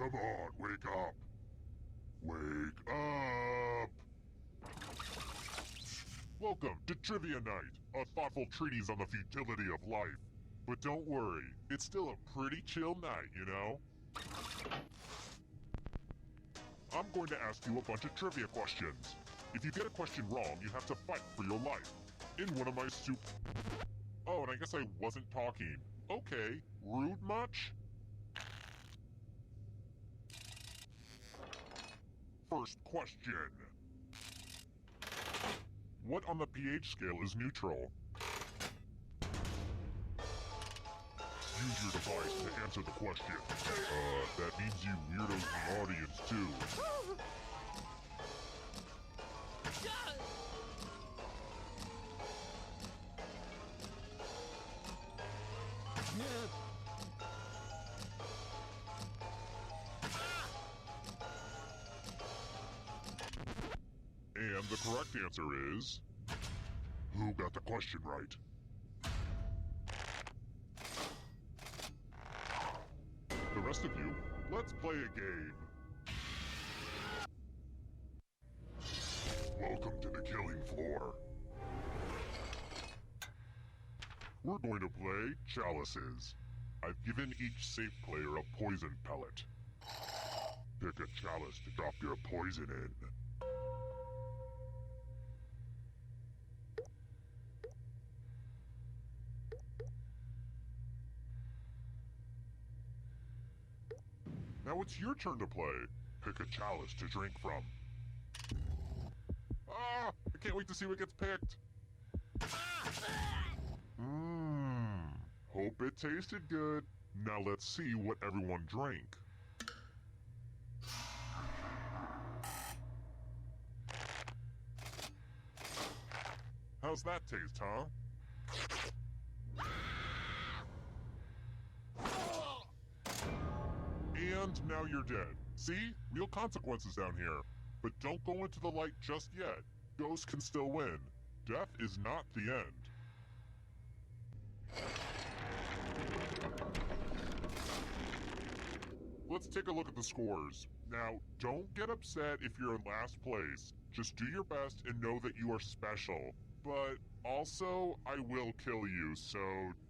Come on, wake up! Wake up! Welcome to Trivia Night, a thoughtful treatise on the futility of life. But don't worry, it's still a pretty chill night, you know? I'm going to ask you a bunch of trivia questions. If you get a question wrong, you have to fight for your life. In one of my Oh, and I guess I wasn't talking. Okay, rude much? First question. What on the pH scale is neutral? Use your device to answer the question. That means you weirdos in the audience too. And the correct answer is... Who got the question right? The rest of you, let's play a game. Welcome to the killing floor. We're going to play chalices. I've given each safe player a poison pellet. Pick a chalice to drop your poison in. Now it's your turn to play. Pick a chalice to drink from. Ah! I can't wait to see what gets picked. Hope it tasted good. Now let's see what everyone drank. How's that taste, huh? And now you're dead. See? Real consequences down here. But don't go into the light just yet. Ghosts can still win. Death is not the end. Let's take a look at the scores. Now, don't get upset if you're in last place. Just do your best and know that you are special. But also, I will kill you, so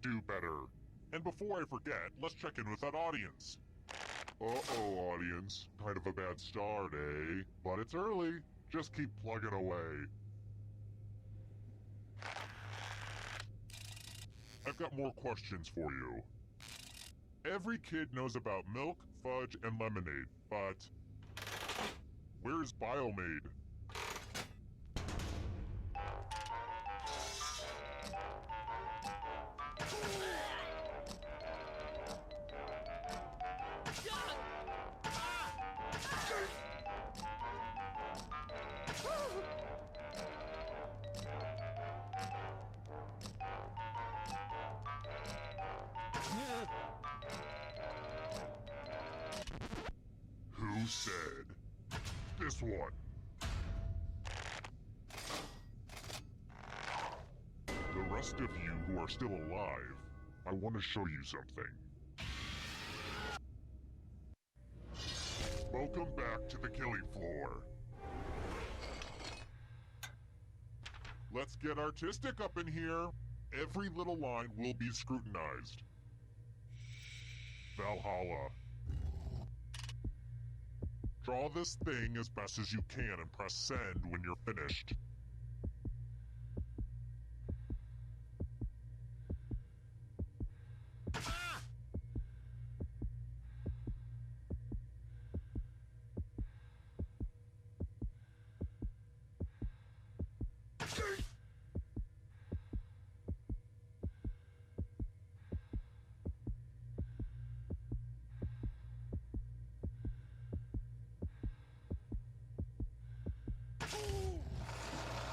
do better. And before I forget, let's check in with that audience. Uh-oh, audience. Kind of a bad start, eh? But it's early. Just keep plugging away. I've got more questions for you. Every kid knows about milk, fudge, and lemonade, but... where's Biomade? Who said? This one. The rest of you who are still alive, I want to show you something. Welcome back to the killing floor. Let's get artistic up in here. Every little line will be scrutinized. Valhalla. Draw this thing as best as you can and press send when you're finished.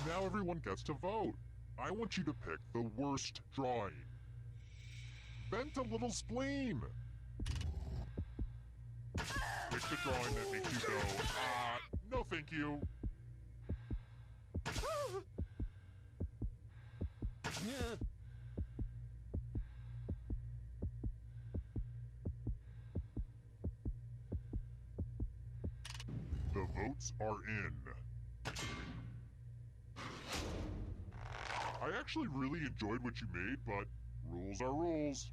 Now everyone gets to vote. I want you to pick the worst drawing. Vent a little spleen. Pick the drawing that makes you go, no thank you. The votes are in. I actually really enjoyed what you made, but rules are rules.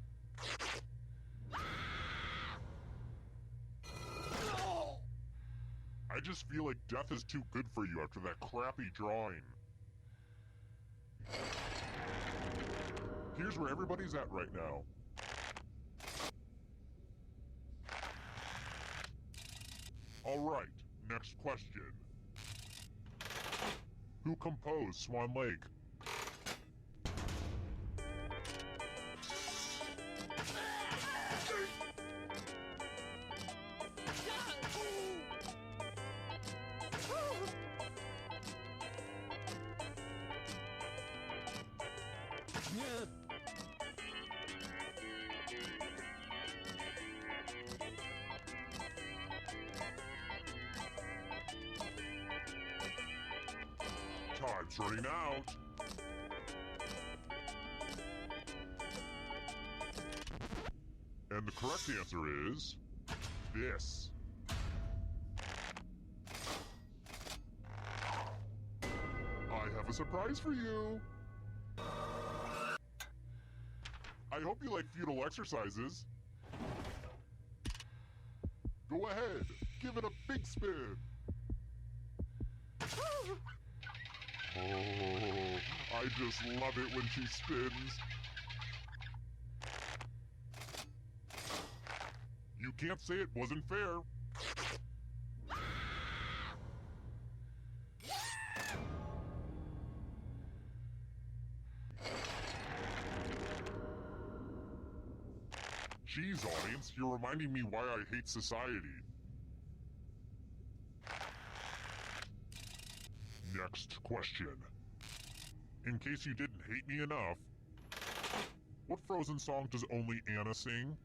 I just feel like death is too good for you after that crappy drawing. Here's where everybody's at right now. Alright, next question. Who composed Swan Lake? Time's running out. And the correct answer is this. I have a surprise for you. I hope you like feudal exercises. Go ahead, give it a big spin. Oh, I just love it when she spins. You can't say it wasn't fair. Jeez, audience, you're reminding me why I hate society. Next question. In case you didn't hate me enough, what Frozen song does only Anna sing?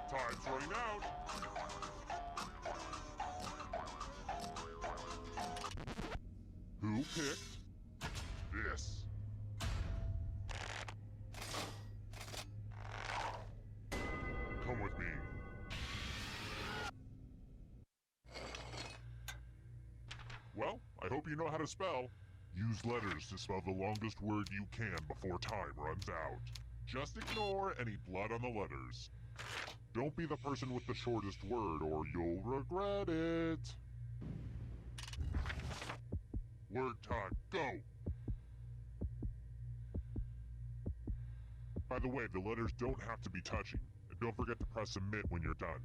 Time's running out. Who picked this? Come with me. Well, I hope you know how to spell. Use letters to spell the longest word you can before time runs out. Just ignore any blood on the letters. Don't be the person with the shortest word or you'll regret it. Word time, go! By the way, the letters don't have to be touching. And don't forget to press submit when you're done.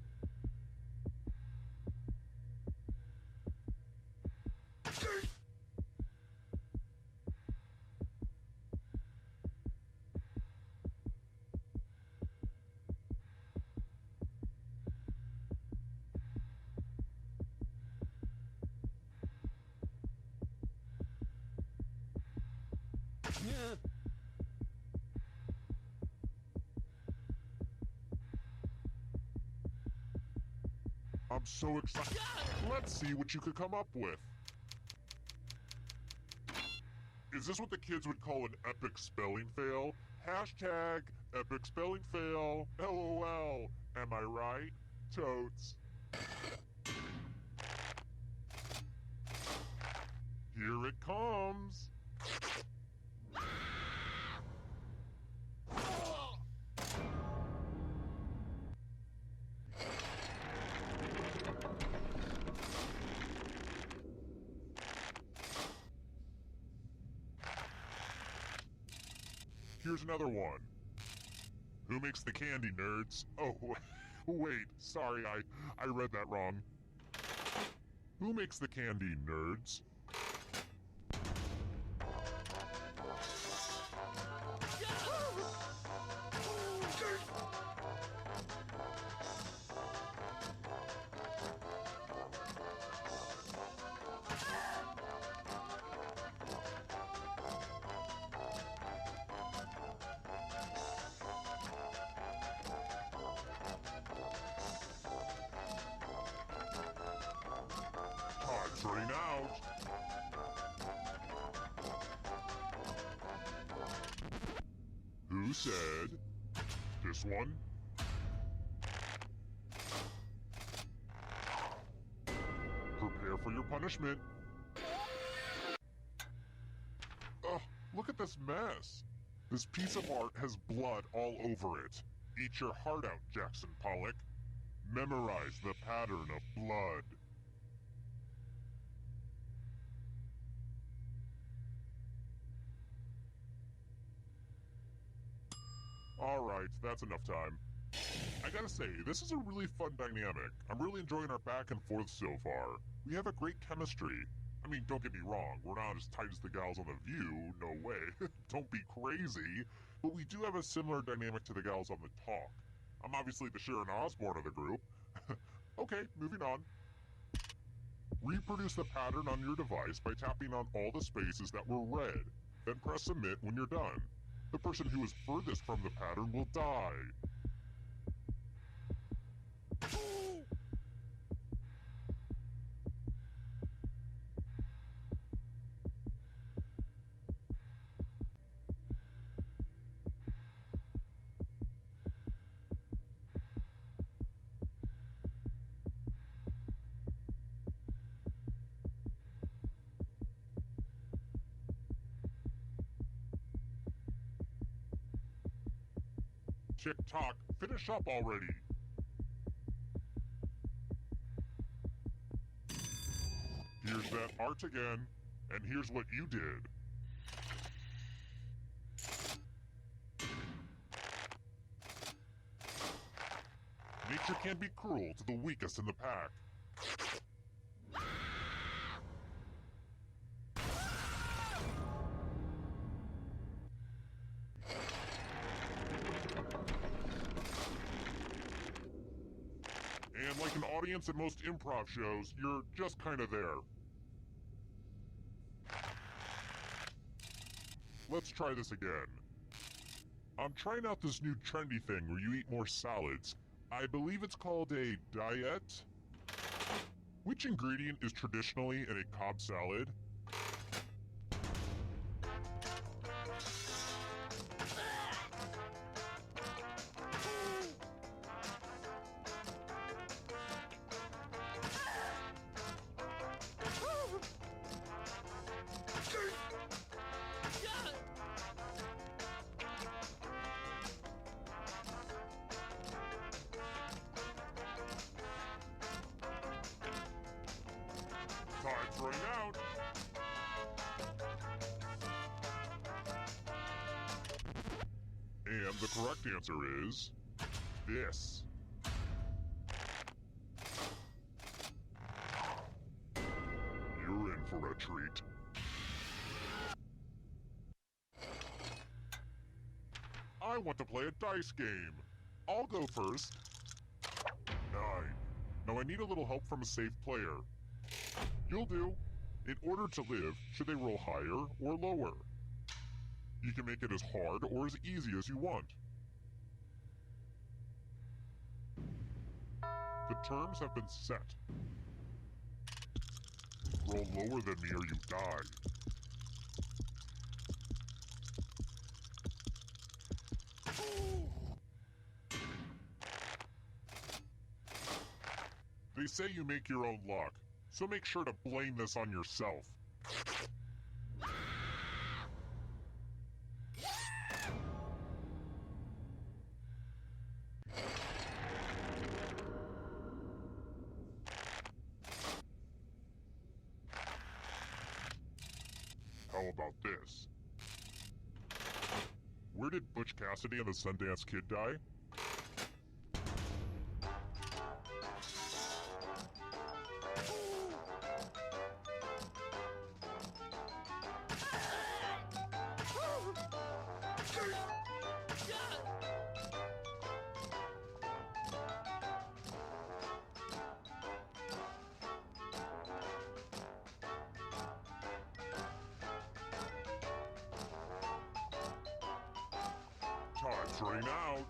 I'm so excited. Let's see what you could come up with. Is this what the kids would call an epic spelling fail? Hashtag epic spelling fail. LOL. Am I right? Totes. Here it comes. Here's another one. Who makes the candy, nerds? Oh, wait, sorry, I read that wrong. Who makes the candy, nerds? Time's running out. Who said this one? Prepare for your punishment. Ugh, look at this mess. This piece of art has blood all over it. Eat your heart out, Jackson Pollock. Memorize the pattern of blood. Alright, that's enough time. I gotta say, this is a really fun dynamic. I'm really enjoying our back and forth so far. We have a great chemistry. I mean, don't get me wrong, we're not as tight as the gals on The View, no way. Don't be crazy. But we do have a similar dynamic to the gals on The Talk. I'm obviously the Sharon Osbourne of the group. Okay, moving on. Reproduce the pattern on your device by tapping on all the spaces that were red. Then press submit when you're done. The person who is furthest from the pattern will die. Tick-tock, finish up already. Here's that art again, and here's what you did. Nature can be cruel to the weakest in the pack. And like an audience at most improv shows, you're just kind of there. Let's try this again. I'm trying out this new trendy thing where you eat more salads. I believe it's called a diet. Which ingredient is traditionally in a Cobb salad? Time's running out. And the correct answer is this. You're in for a treat. I want to play a dice game. I'll go first. 9. Now I need a little help from a safe player. You'll do. In order to live, should they roll higher or lower? You can make it as hard or as easy as you want. The terms have been set. Roll lower than me or you die. They say you make your own luck, so make sure to blame this on yourself. How about this? Where did Butch Cassidy and the Sundance Kid die? Time's running out.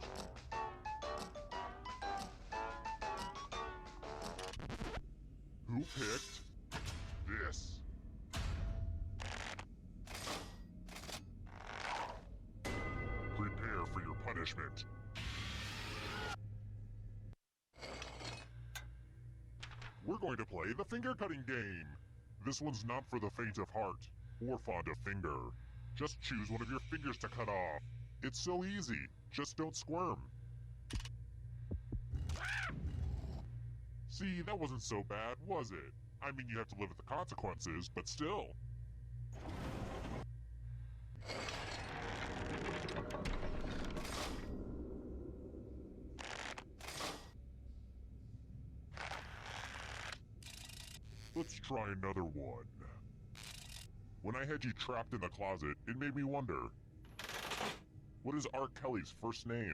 Who picked this. Prepare for your punishment. We're going to play the finger cutting game. This one's not for the faint of heart or fond of finger. Just choose one of your fingers to cut off. It's so easy. Just don't squirm. See, that wasn't so bad, was it? I mean, you have to live with the consequences, but still. Let's try another one. When I had you trapped in the closet, it made me wonder. What is R. Kelly's first name?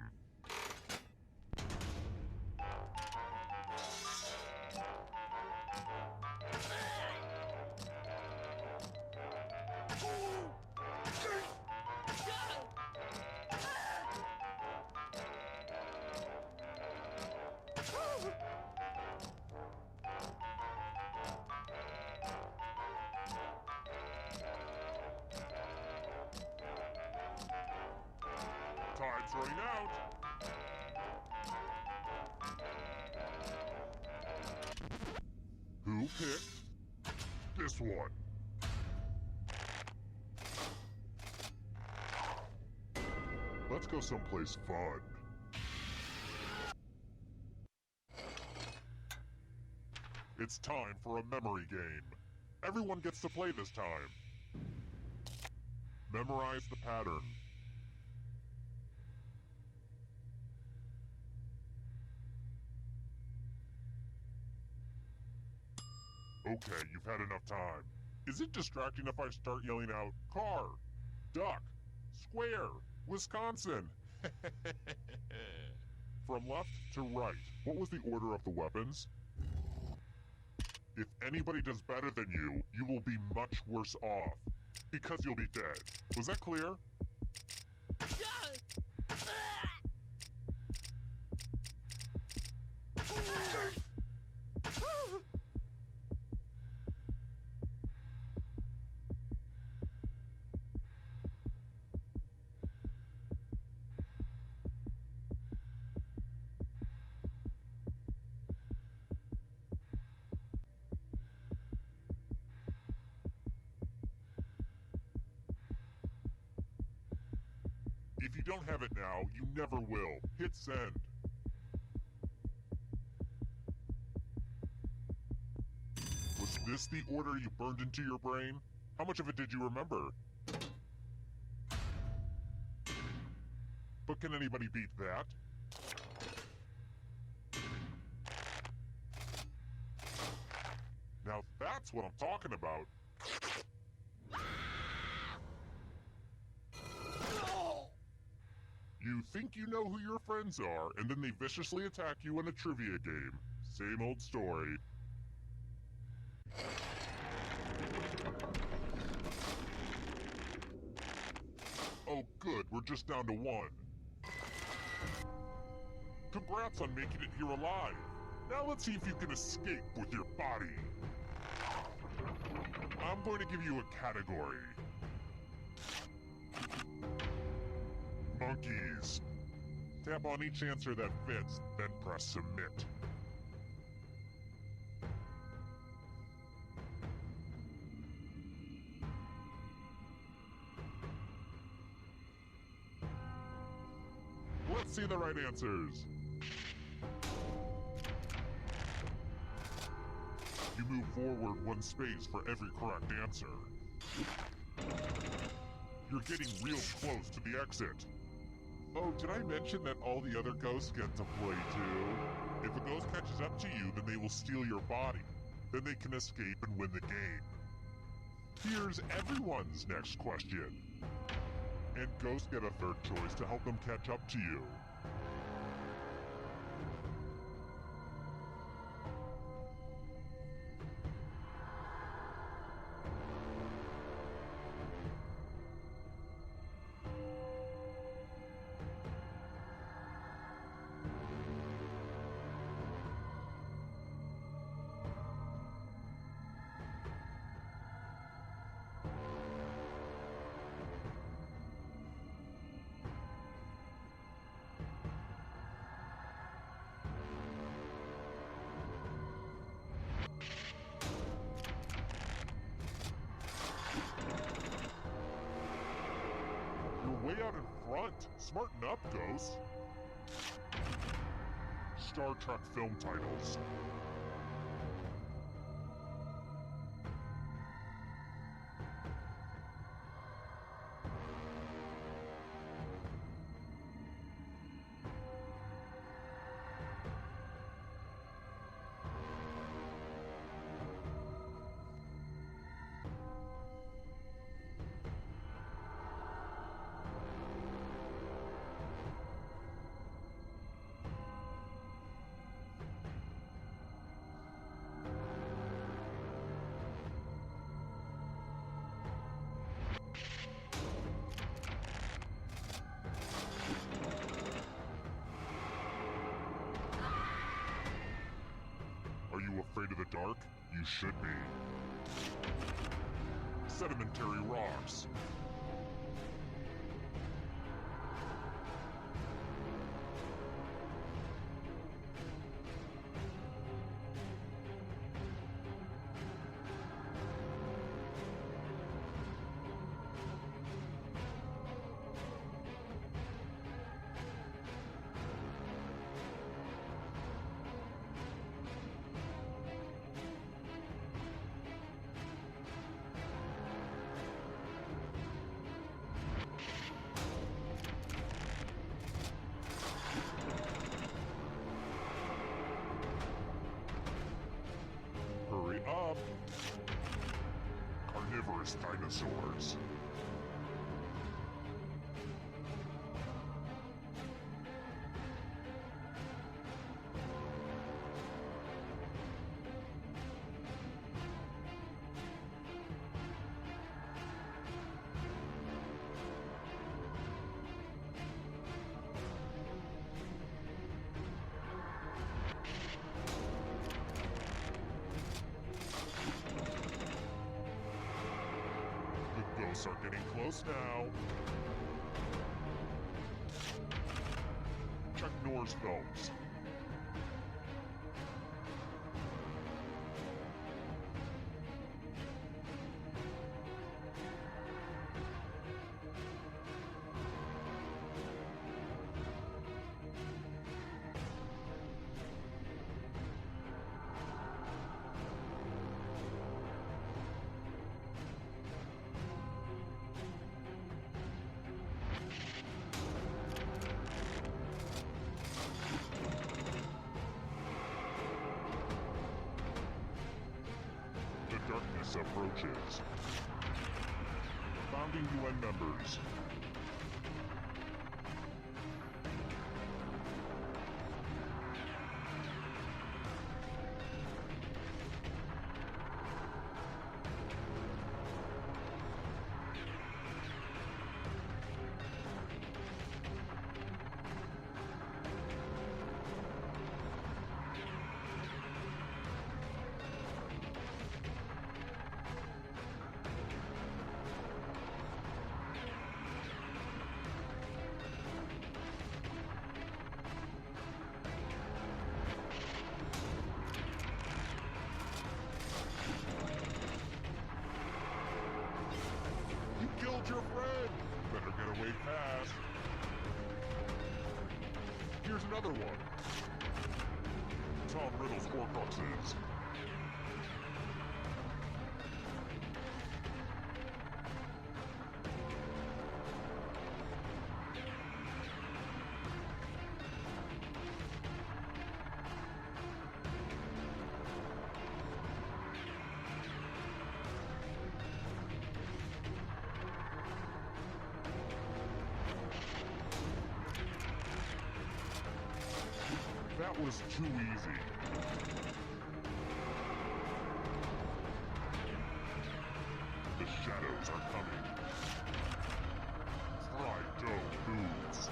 Time's running out. Who picked this one? Let's go someplace fun. It's time for a memory game. Everyone gets to play this time. Memorize the pattern. Okay, you've had enough time. Is it distracting if I start yelling out, car, duck, square, Wisconsin? From left to right, what was the order of the weapons? If anybody does better than you, you will be much worse off. Because you'll be dead. Was that clear? If you don't have it now, you never will. Hit send. Was this the order you burned into your brain? How much of it did you remember? But can anybody beat that? Now that's what I'm talking about. You think you know who your friends are, and then they viciously attack you in a trivia game. Same old story. Oh good, we're just down to one. Congrats on making it here alive. Now let's see if you can escape with your body. I'm going to give you a category. Monkeys. Tap on each answer that fits, then press submit. Let's see the right answers. You move forward one space for every correct answer. You're getting real close to the exit. Oh, did I mention that all the other ghosts get to play too? If a ghost catches up to you, then they will steal your body. Then they can escape and win the game. Here's everyone's next question. And ghosts get a third choice to help them catch up to you. out in front. Smarten up, Ghost. Star Trek film titles. Are you afraid of the dark? You should be. Sedimentary rocks. Hurry up! Carnivorous dinosaurs. The ghosts are getting close now. Check Nor's films. The darkness approaches. Founding UN members. You killed your friend! Better get away fast. Here's another one. Tom Riddle's Horcruxes. That was too easy. The shadows are coming. Fried dough foods.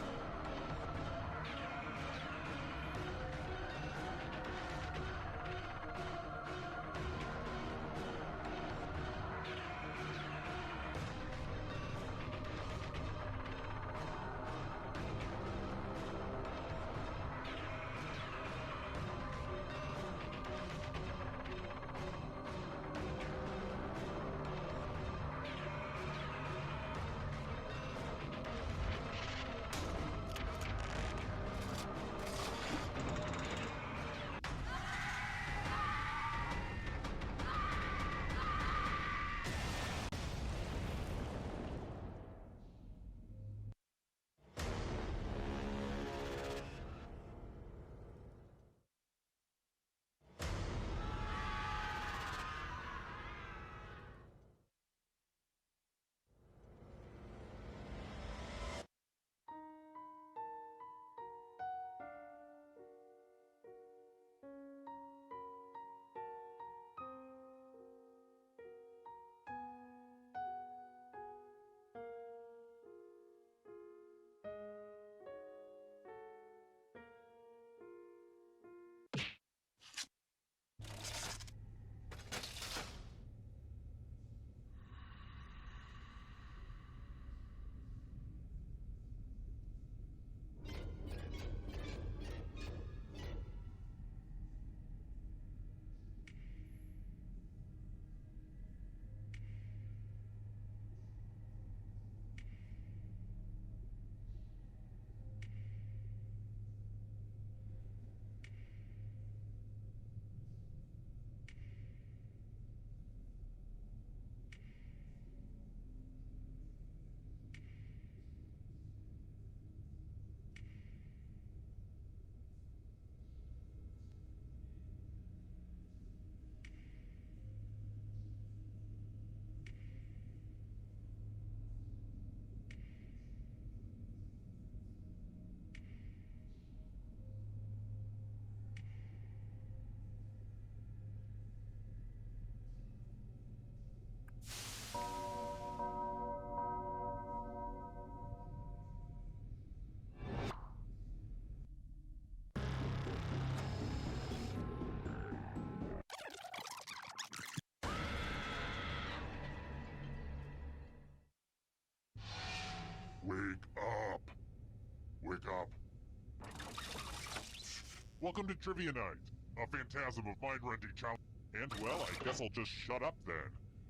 Welcome to Trivia Night, a phantasm of mind-rending challenge. And, well, I guess I'll just shut up then.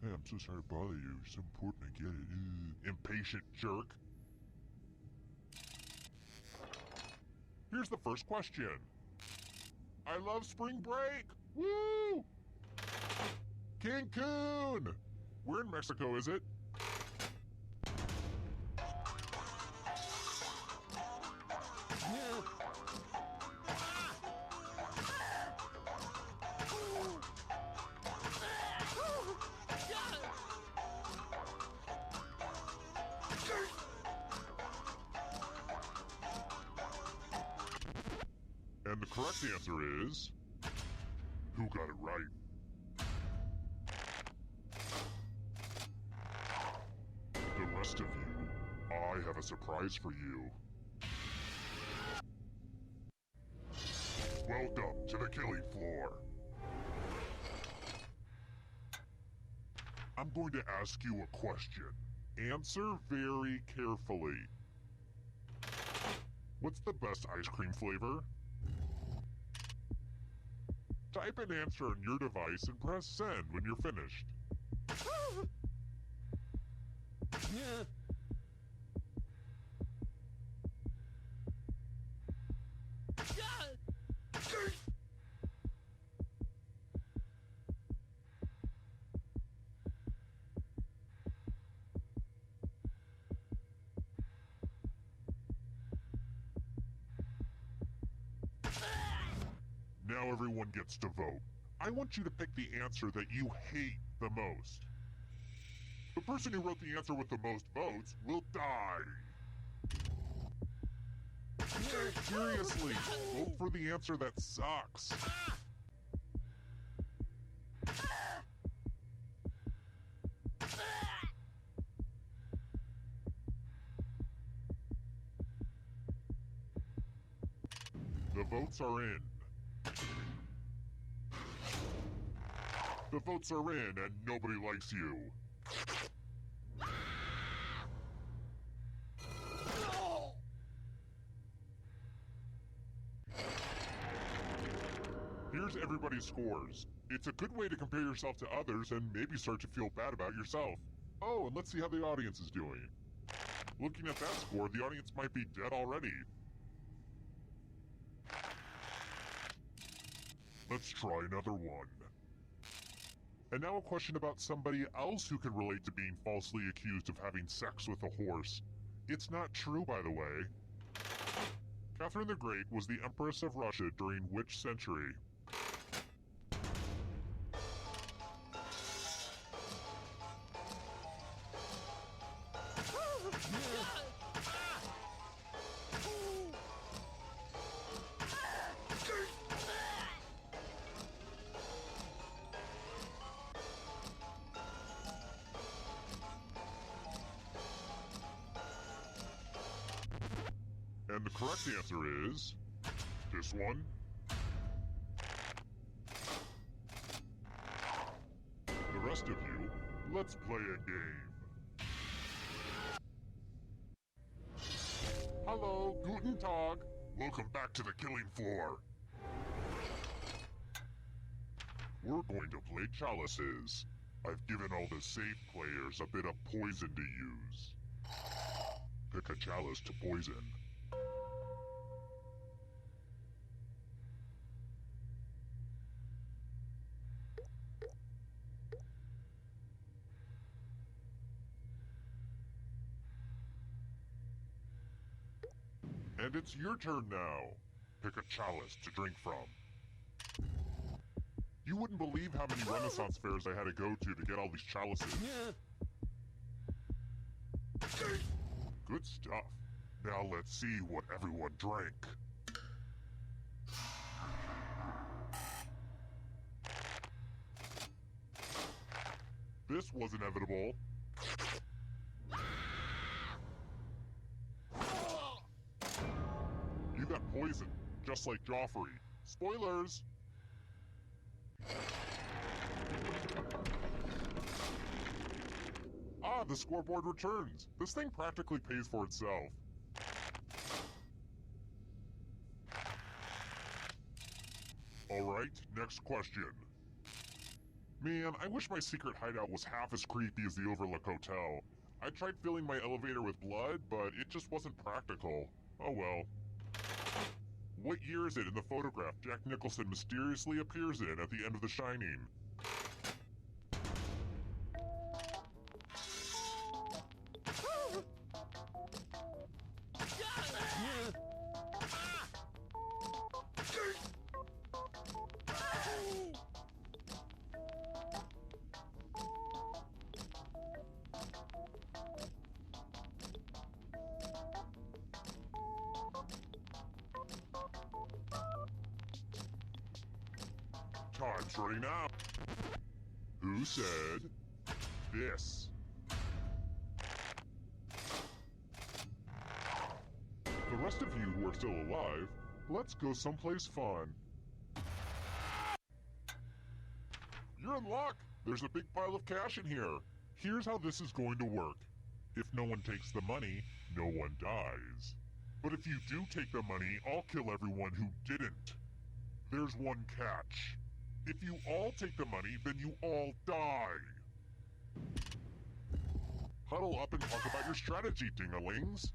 Hey, I'm so sorry to bother you. It's important, I get it. Impatient jerk. Here's the first question. I love spring break! Woo! Cancun! Where in Mexico is it? And the correct answer is... Who got it right? The rest of you, I have a surprise for you. Welcome to the killing floor. I'm going to ask you a question. Answer very carefully. What's the best ice cream flavor? Type an answer on your device and press send when you're finished. Now everyone gets to vote. I want you to pick the answer that you hate the most. The person who wrote the answer with the most votes will die. Seriously, vote for the answer that sucks. The votes are in. The votes are in and nobody likes you. Here's everybody's scores. It's a good way to compare yourself to others and maybe start to feel bad about yourself. Oh, and let's see how the audience is doing. Looking at that score, the audience might be dead already. Let's try another one. And now a question about somebody else who can relate to being falsely accused of having sex with a horse. It's not true, by the way. Catherine the Great was the Empress of Russia during which century? And the correct answer is... this one. The rest of you, let's play a game. Hello, Guten Tag. Welcome back to the killing floor. We're going to play chalices. I've given all the safe players a bit of poison to use. Pick a chalice to poison. And it's your turn now. Pick a chalice to drink from. You wouldn't believe how many Renaissance fairs I had to go to get all these chalices. Good stuff. Now let's see what everyone drank. This was inevitable. You got poisoned, just like Joffrey. Spoilers! Ah, the scoreboard returns. This thing practically pays for itself. Alright, next question. Man, I wish my secret hideout was half as creepy as the Overlook Hotel. I tried filling my elevator with blood, but it just wasn't practical. Oh well. What year is it in the photograph Jack Nicholson mysteriously appears in at the end of The Shining? Time's running out. Who said this? The rest of you who are still alive, let's go someplace fun. You're in luck! There's a big pile of cash in here. Here's how this is going to work. If no one takes the money, no one dies. But if you do take the money, I'll kill everyone who didn't. There's one catch. If you all take the money, then you all die. Huddle up and talk about your strategy, dingalings.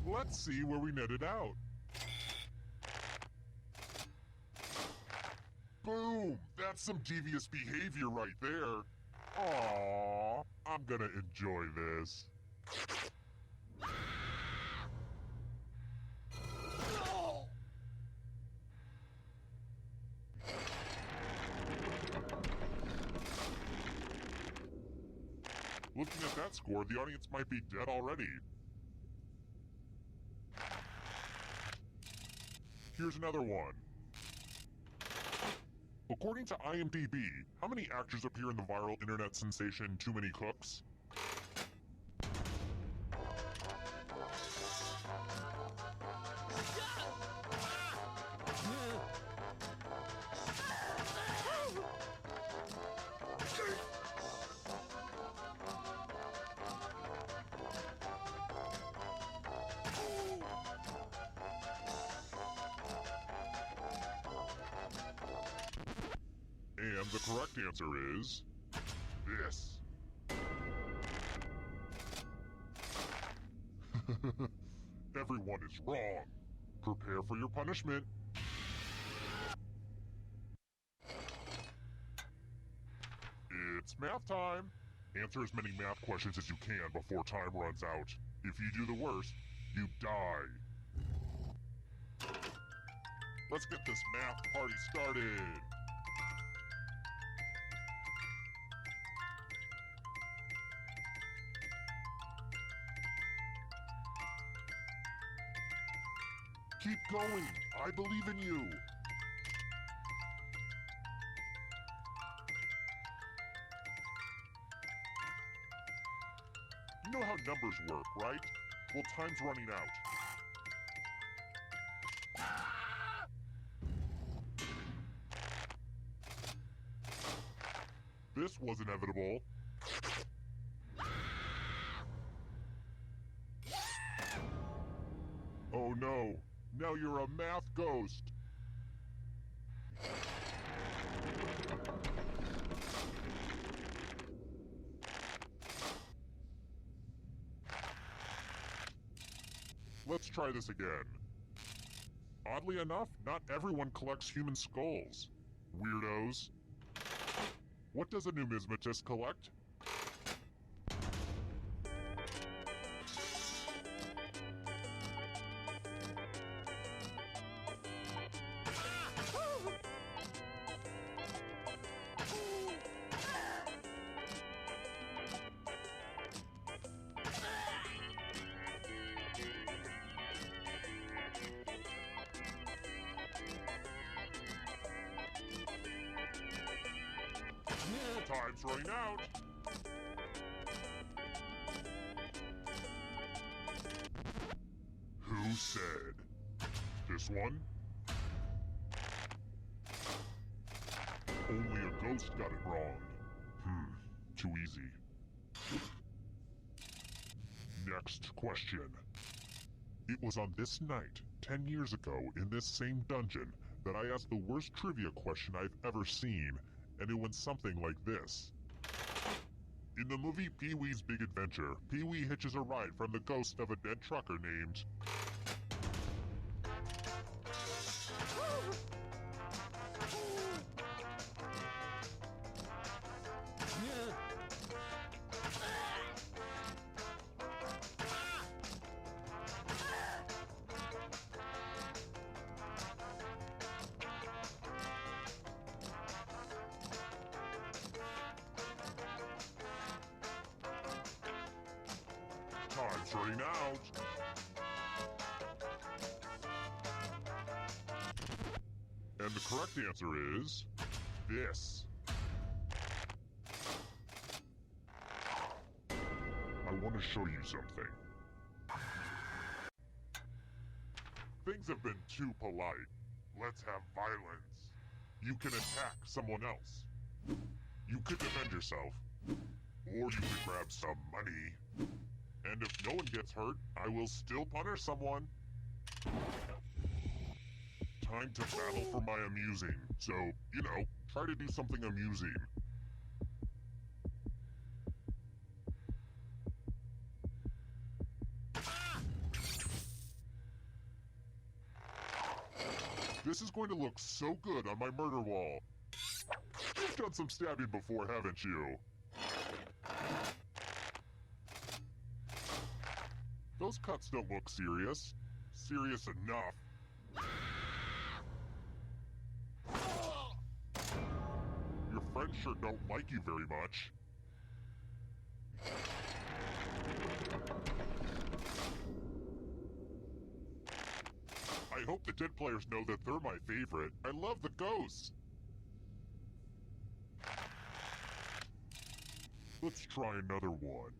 Let's see where we netted out. Boom! That's some devious behavior right there. Aww, I'm gonna enjoy this. Looking at that score, the audience might be dead already. Here's another one. According to IMDb, how many actors appear in the viral internet sensation Too Many Cooks? And the correct answer is this. Everyone is wrong. Prepare for your punishment. It's math time. Answer as many math questions as you can before time runs out. If you do the worst, you die. Let's get this math party started. Keep going. I believe in you. You know how numbers work, right? Well, time's running out. This was inevitable. Oh no, now you're a math ghost. Let's try this again. Oddly enough, not everyone collects human skulls. Weirdos. What does a numismatist collect? Time's running out. Who said this one? Only a ghost got it wrong. Too easy. Next question. It was on this night 10 years ago in this same dungeon that I asked the worst trivia question I've ever seen, and it went something like this. In the movie Pee-wee's Big Adventure, Pee-wee hitches a ride from the ghost of a dead trucker named... Time's running out! And the correct answer is... this. I want to show you something. Things have been too polite. Let's have violence. You can attack someone else. You could defend yourself. Or you could grab some money. And if no one gets hurt, I will still punish someone. Time to battle for my amusing. So, you know, try to do something amusing. This is going to look so good on my murder wall. You've done some stabbing before, haven't you? Those cuts don't look serious. Serious enough. Your friends sure don't like you very much. I hope the dead players know that they're my favorite. I love the ghosts. Let's try another one.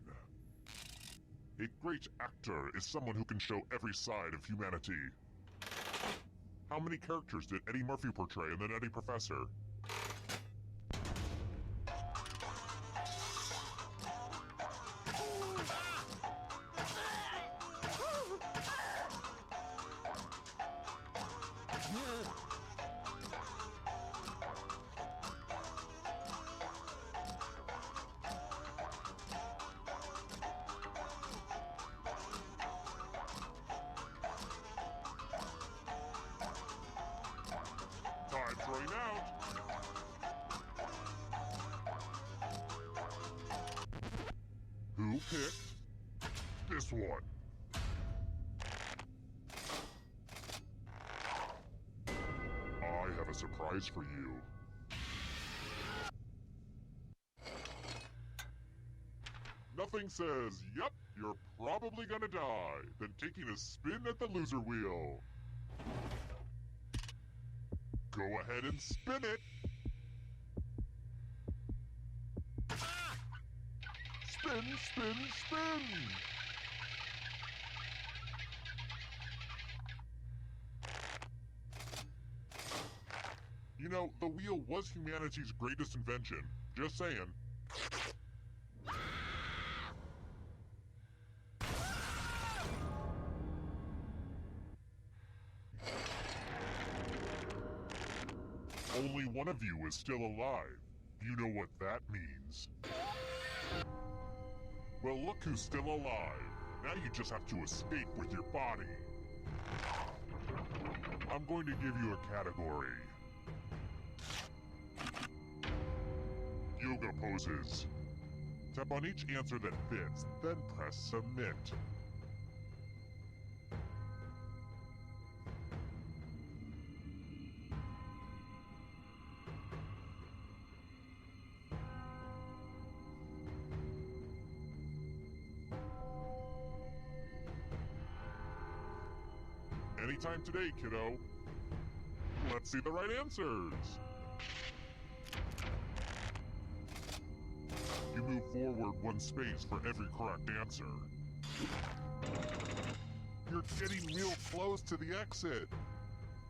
A great actor is someone who can show every side of humanity. How many characters did Eddie Murphy portray in The Nutty Professor? Time's running out. Who picked this one? I have a surprise for you. Nothing says, "Yep, you're probably gonna die," than taking a spin at the loser wheel. Go ahead and spin it. Spin, spin, spin. You know, the wheel was humanity's greatest invention. Just saying. Only one of you is still alive. You know what that means. Well, look who's still alive. Now you just have to escape with your body. I'm going to give you a category. Yoga poses. Tap on each answer that fits, then press submit. Anytime today, kiddo. Let's see the right answers. You move forward one space for every correct answer. You're getting real close to the exit.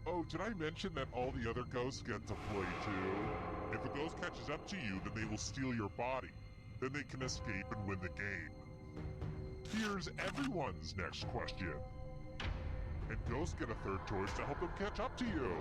Oh, did I mention that all the other ghosts get to play too? If a ghost catches up to you, then they will steal your body. Then they can escape and win the game. Here's everyone's next question. And ghosts get a third choice to help them catch up to you.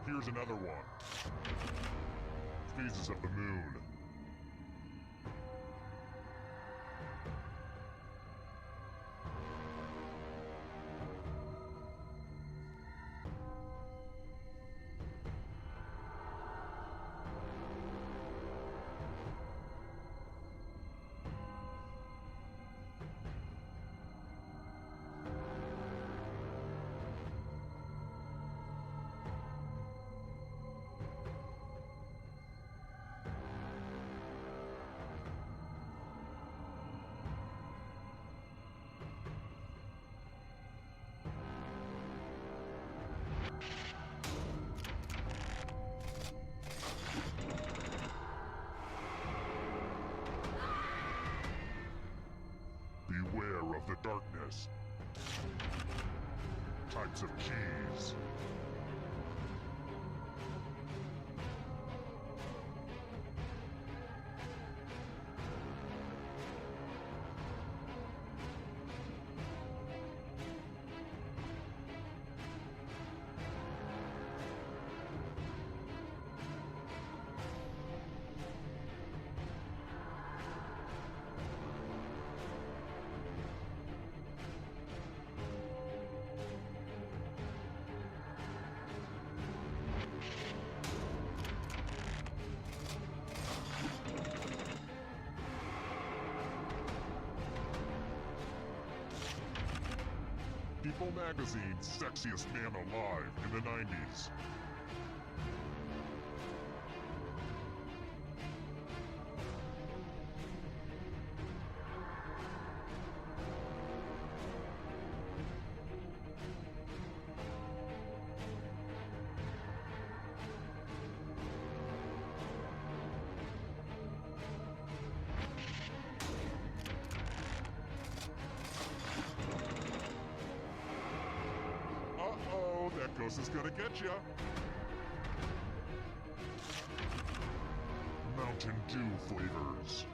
Here's another one. Phases of the moon. Beware of the darkness. Types of keys. People Magazine's sexiest man alive in the 90s. That ghost is gonna get ya. Mountain Dew flavors.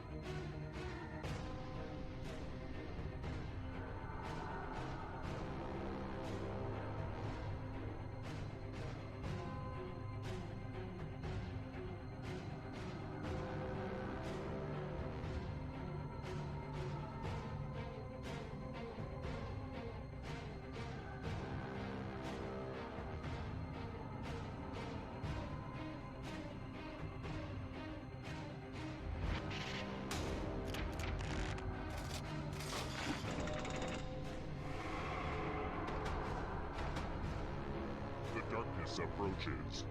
Darkness approaches.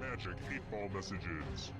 Magic 8-ball messages.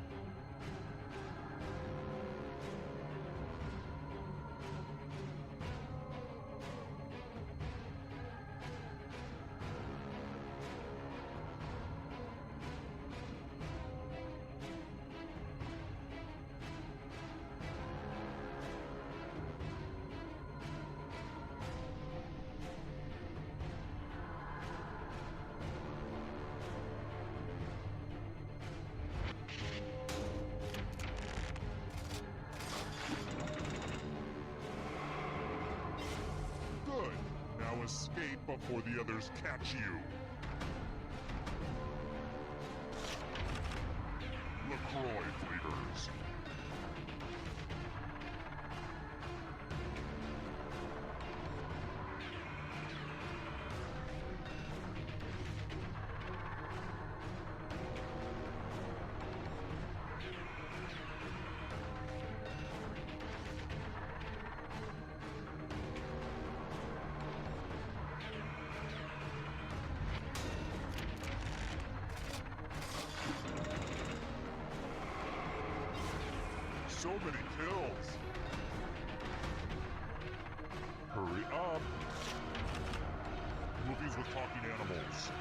Escape before the others catch you. LaCroix flavors. many kills. Hurry up. Movies with talking animals.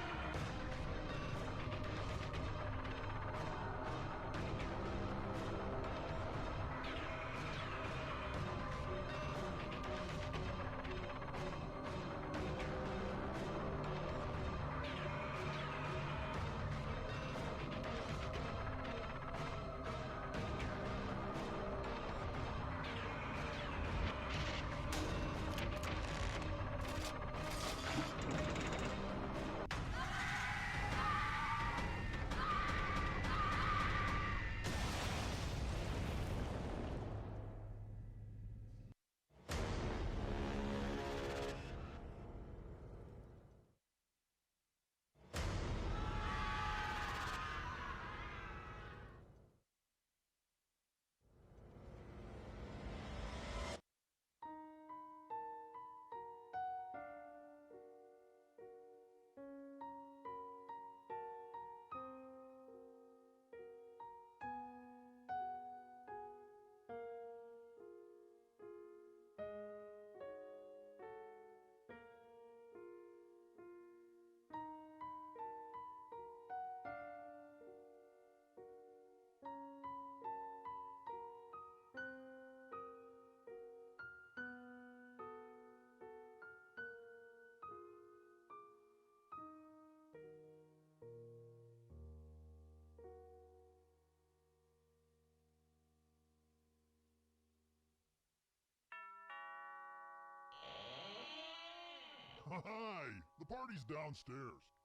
Hi! The party's downstairs.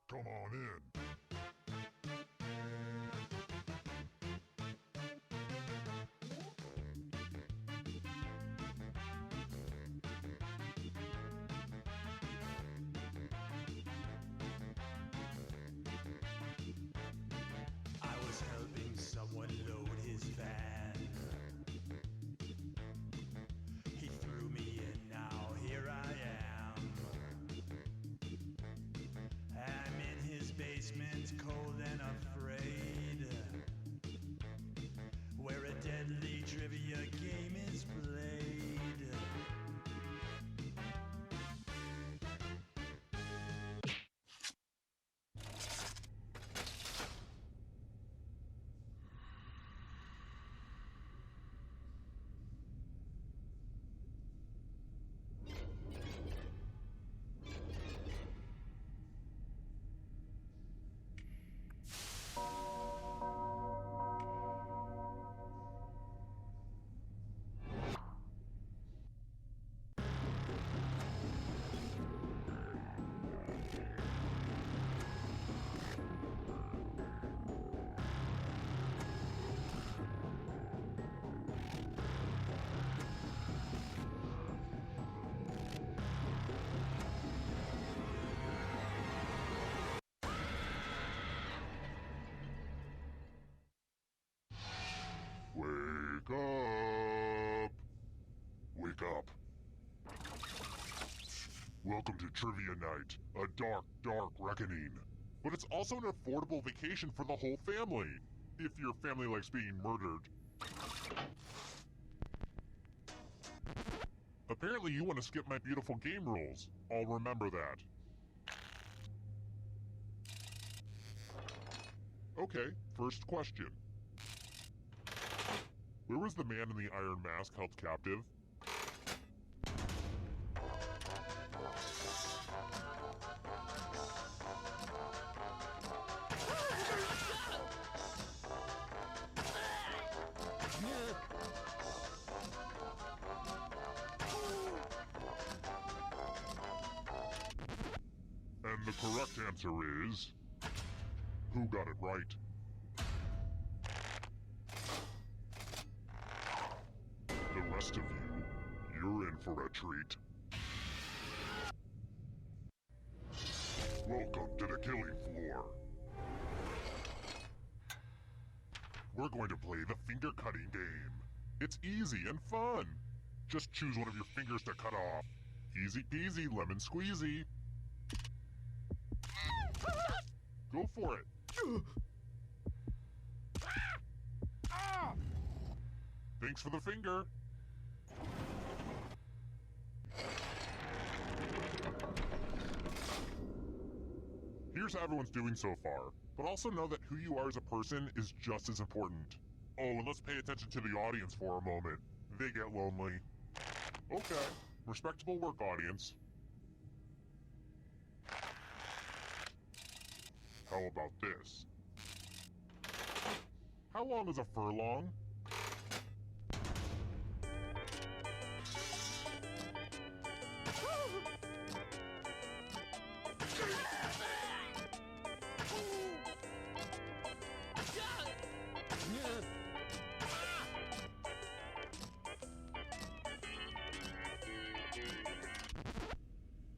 Come on in. I was helping someone load his van. He threw me in, now here I am. I'm in his basement, cold and afraid, where a deadly trivia game is played. Wake up! Wake up. Welcome to Trivia Night, a dark, dark reckoning. But it's also an affordable vacation for the whole family, if your family likes being murdered. Apparently you want to skip my beautiful game rules. I'll remember that. Okay, first question. Where was the man in the iron mask held captive? And the correct answer is... Who got it right? The rest of you, you're in for a treat. Welcome to the killing floor. We're going to play the finger cutting game. It's easy and fun. Just choose one of your fingers to cut off. Easy peasy, lemon squeezy. Go for it. Thanks for the finger. Here's how everyone's doing so far, but also know that who you are as a person is just as important. Oh, and let's pay attention to the audience for a moment. They get lonely. Okay, respectable work, audience. How about this? How long is a furlong?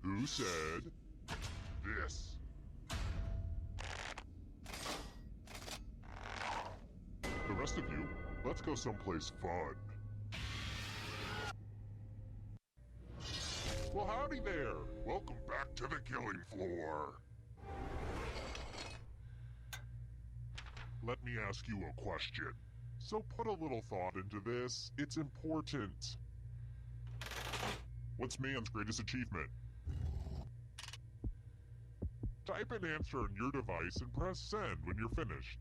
Who said this? The rest of you, let's go someplace fun. Well, howdy there. Welcome back to the killing floor. Let me ask you a question. So put a little thought into this. It's important. What's man's greatest achievement? Type an answer on your device and press send when you're finished.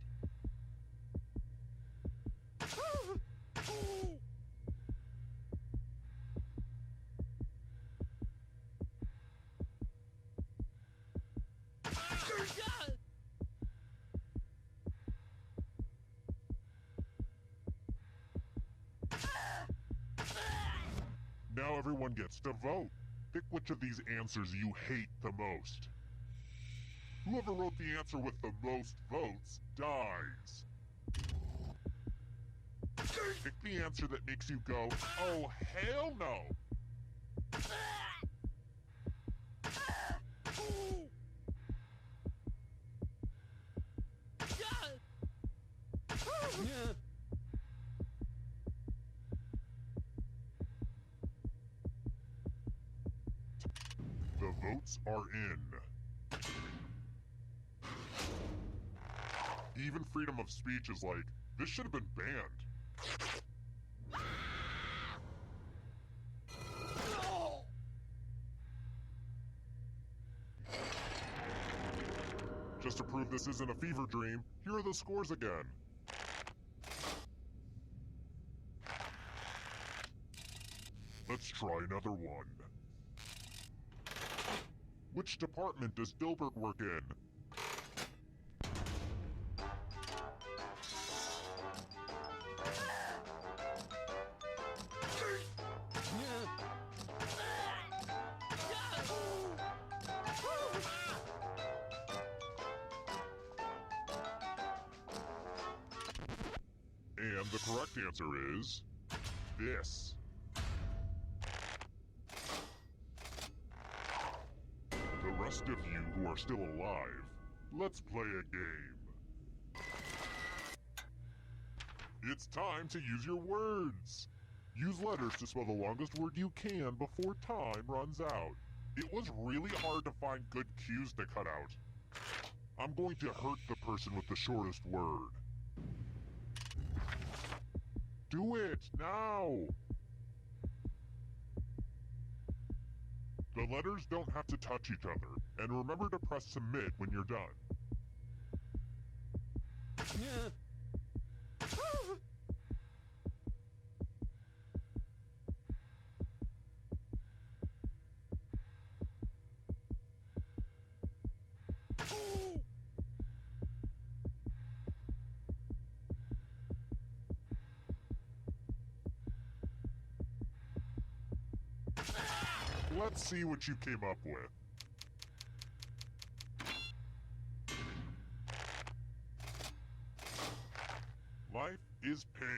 Now everyone gets to vote. Pick which of these answers you hate the most. Whoever wrote the answer with the most votes dies. Pick the answer that makes you go, oh hell no! The votes are in. Even freedom of speech is like, this should have been banned. Just to prove this isn't a fever dream, here are the scores again. Let's try another one. Which department does Dilbert work in? And the correct answer is this. The rest of you who are still alive, let's play a game. It's time to use your words. Use letters to spell the longest word you can before time runs out. It was really hard to find good cues to cut out. I'm going to hurt the person with the shortest word. Do it, now! The letters don't have to touch each other, and remember to press submit when you're done. Let's see what you came up with. Life is pain.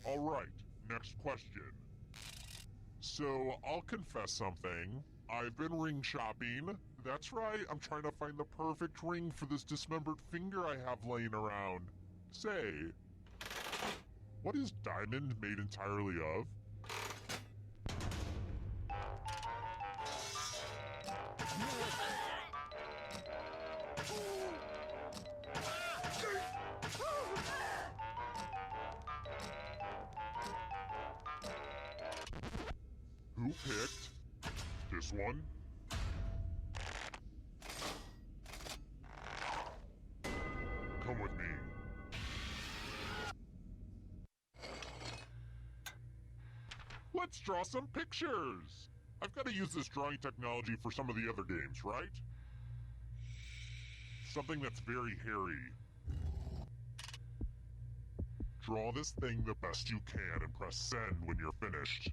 All right, next question. So, I'll confess something. I've been ring shopping. That's right, I'm trying to find the perfect ring for this dismembered finger I have laying around. Say, what is diamond made entirely of? Who picked this one? Come with me. Let's draw some pictures! I've got to use this drawing technology for some of the other games, right? Something that's very hairy. Draw this thing the best you can and press send when you're finished.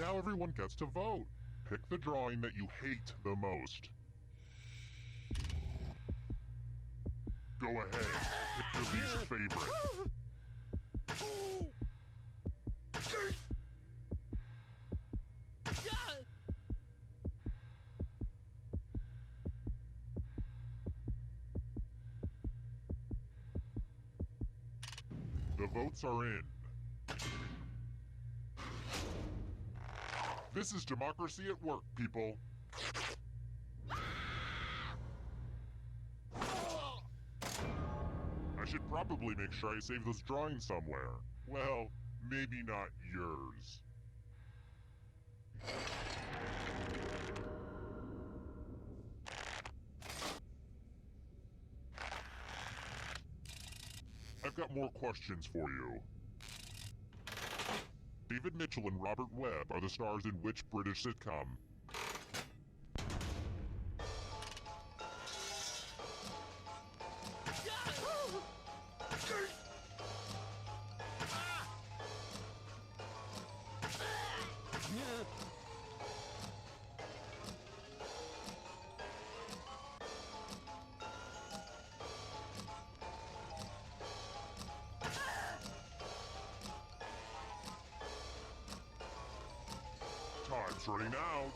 Now everyone gets to vote. Pick the drawing that you hate the most. Go ahead, pick your least favorite. The votes are in. This is democracy at work, people. I should probably make sure I save this drawing somewhere. Well, maybe not yours. I've got more questions for you. David Mitchell and Robert Webb are the stars in which British sitcom? Time's running out.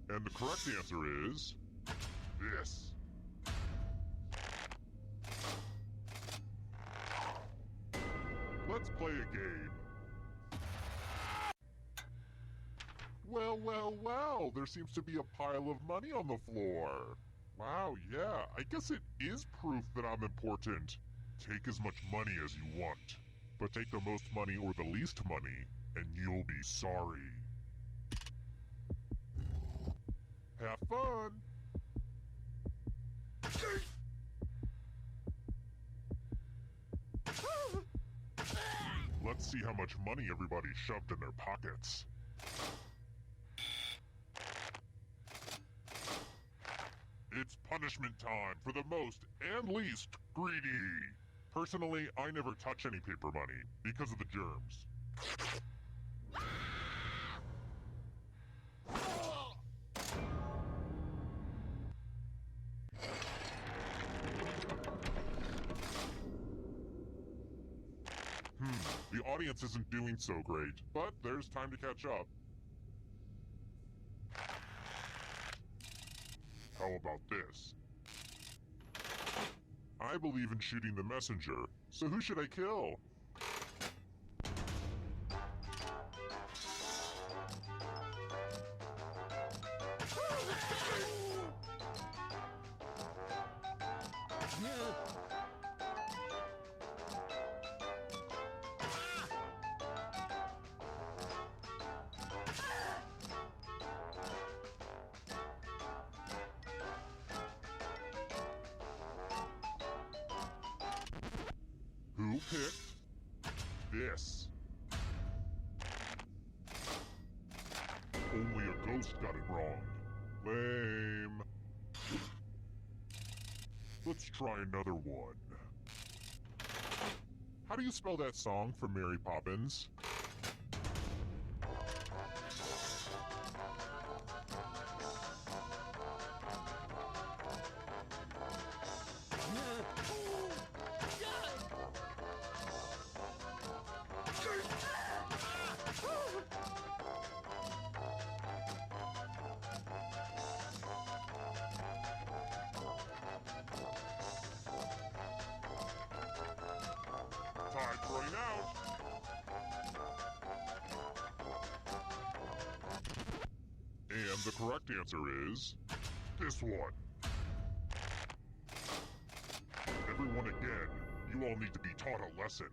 And the correct answer is this. Let's play a game. Well, well, well, there seems to be a pile of money on the floor. Wow, yeah, I guess it is proof that I'm important. Take as much money as you want, but take the most money or the least money, and you'll be sorry. Have fun! Let's see how much money everybody shoved in their pockets. It's punishment time for the most and least greedy. Personally, I never touch any paper money because of the germs. The audience isn't doing so great, but there's time to catch up. How about this? I believe in shooting the messenger, so who should I kill? Who picked this? Only a ghost got it wrong. Lame. Let's try another one. How do you spell that song from Mary Poppins? Time's running out. And the correct answer is this one. Everyone again, you all need to be taught a lesson.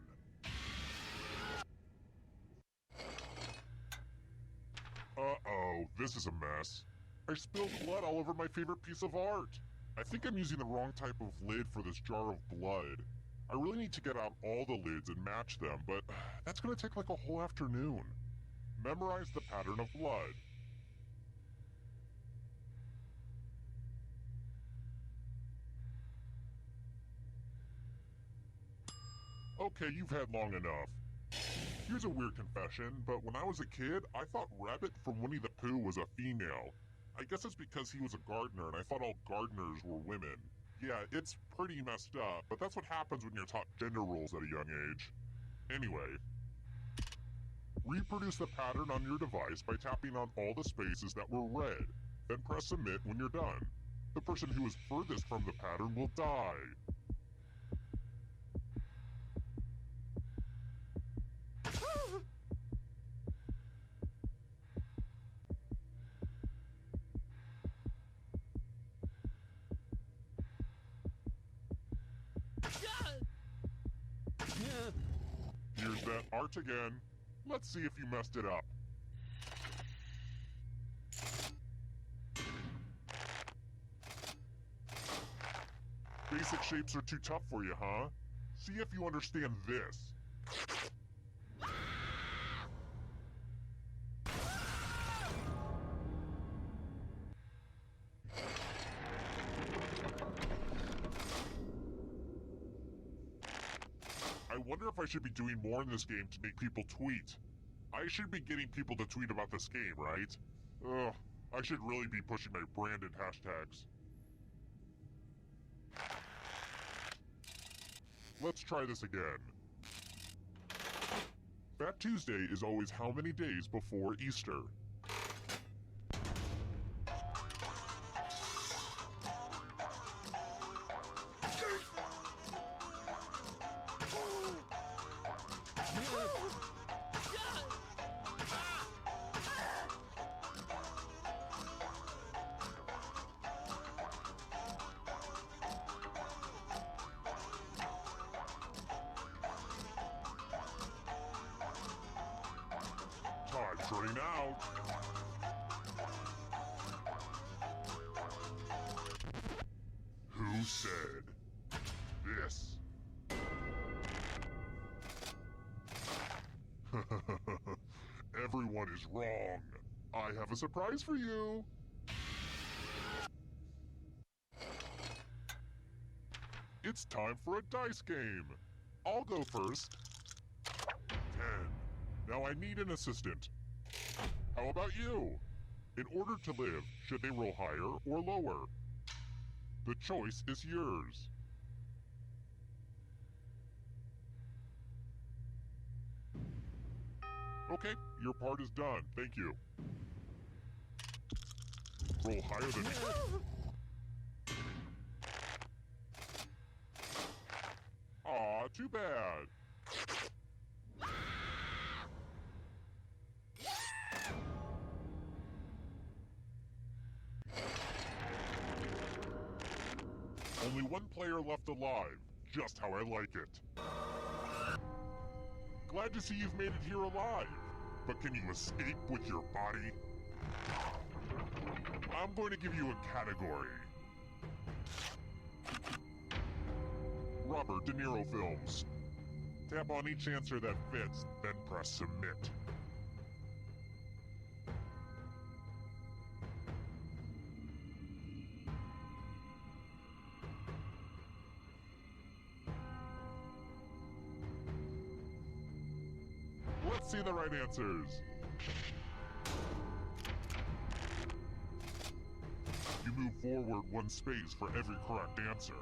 Uh-oh, this is a mess. I spilled blood all over my favorite piece of art. I think I'm using the wrong type of lid for this jar of blood. I really need to get out all the lids and match them, but that's gonna take like a whole afternoon. Memorize the pattern of blood. Okay, you've had long enough. Here's a weird confession, but when I was a kid, I thought Rabbit from Winnie the Pooh was a female. I guess it's because he was a gardener and I thought all gardeners were women. Yeah, it's pretty messed up, but that's what happens when you're taught gender roles at a young age. Anyway, reproduce the pattern on your device by tapping on all the spaces that were red. Then press submit when you're done. The person who is furthest from the pattern will die. Here's that art again. Let's see if you messed it up. Basic shapes are too tough for you, huh? See if you understand this. I wonder if I should be doing more in this game to make people tweet. I should be getting people to tweet about this game, right? Ugh, I should really be pushing my branded hashtags. Let's try this again. Fat Tuesday is always how many days before Easter? Time's running out. Who said this? Everyone is wrong. I have a surprise for you. It's time for a dice game. I'll go first. 10. Now I need an assistant. How about you? In order to live, should they roll higher or lower? The choice is yours. Okay, your part is done. Thank you. Roll higher than me. Aw, too bad. Only one player left alive, just how I like it. Glad to see you've made it here alive, but can you escape with your body? I'm going to give you a category. Robert De Niro films. Tap on each answer that fits, then press submit. Let's see the right answers. You move forward 1 space for every correct answer.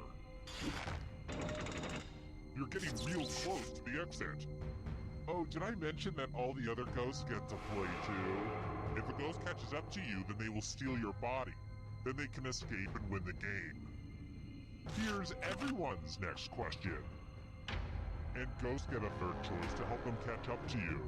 You're getting real close to the exit. Oh, did I mention that all the other ghosts get to play too? If a ghost catches up to you, then they will steal your body. Then they can escape and win the game. Here's everyone's next question. And ghosts get a third choice to help them catch up to you.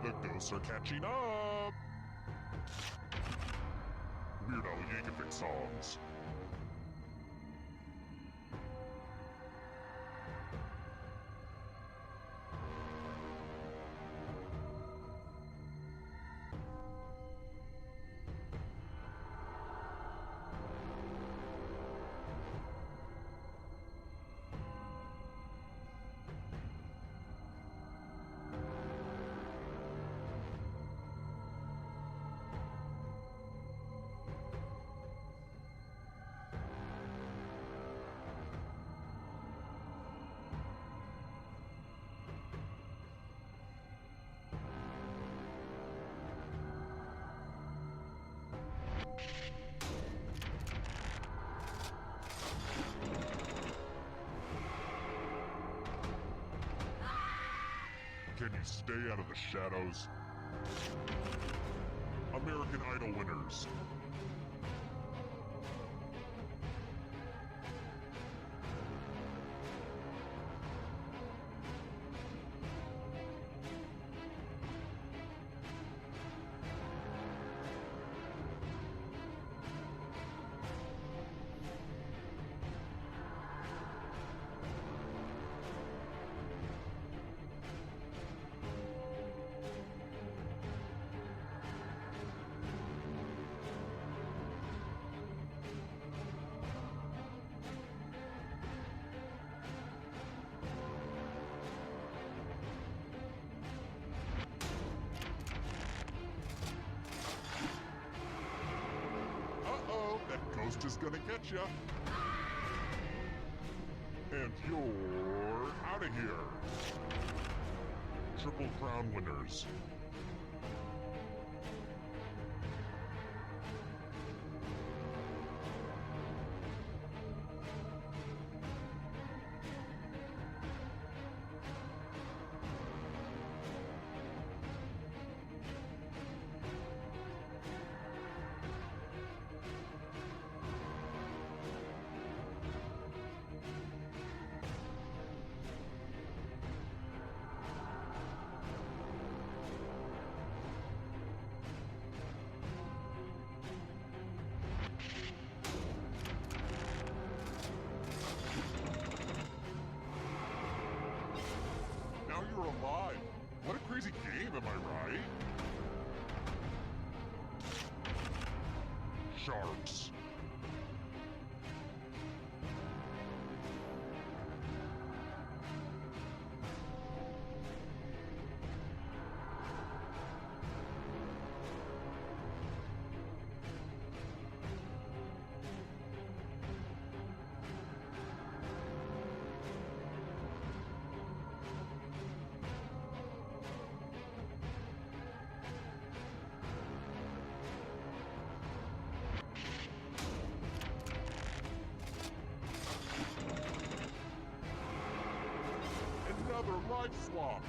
The ghosts are catching up! Weirdo Yankovic songs. Can you stay out of the shadows? American Idol winners. Ghost is gonna get ya. And you're out of here. Triple Crown winners. You're alive. What a crazy game, am I right? Sharks. Another life swap!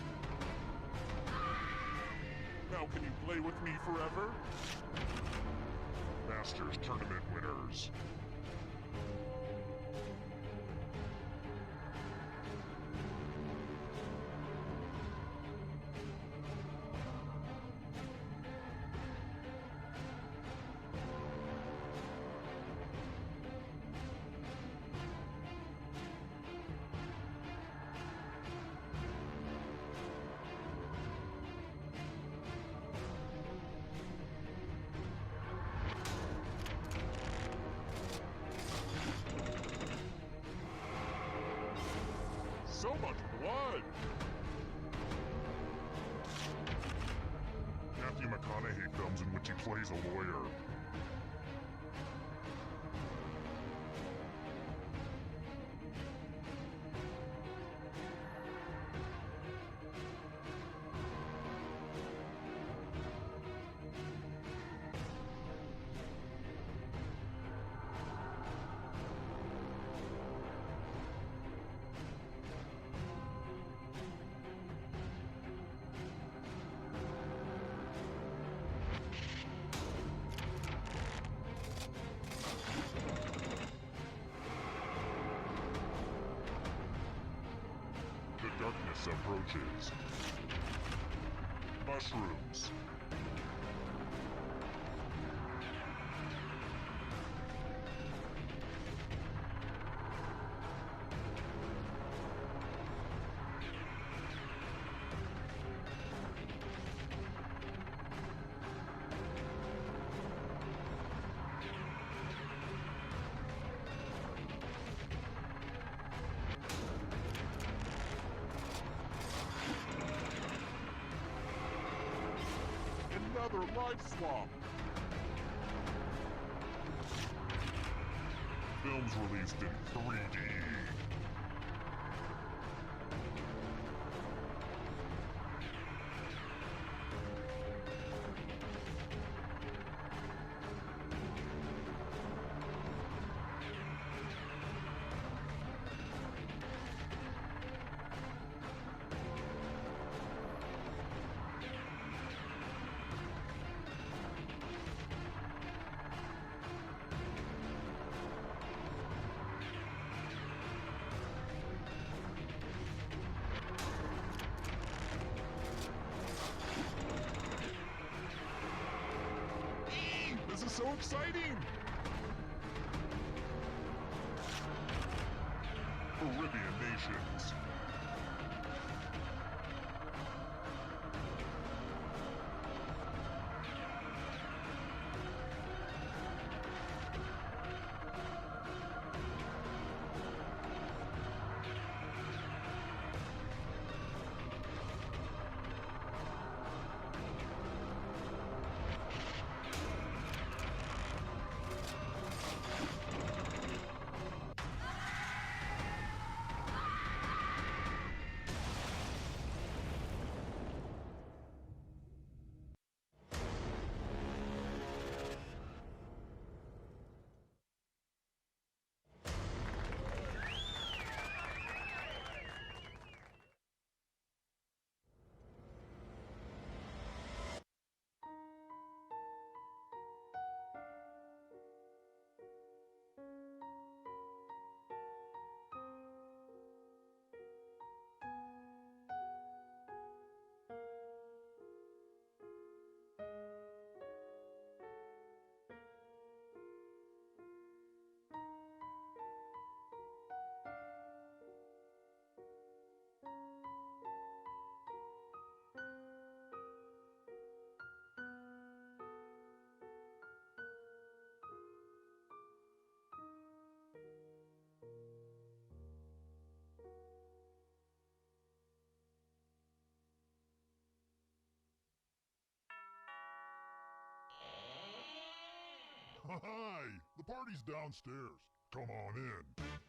Now can you play with me forever? Masters Tournament winners. so much blood! Matthew McConaughey films in which he plays a lawyer. The darkness approaches. Mushrooms. Another life swap! Films released in 3D. This is so exciting! Caribbean nations. Hi! The party's downstairs. Come on in.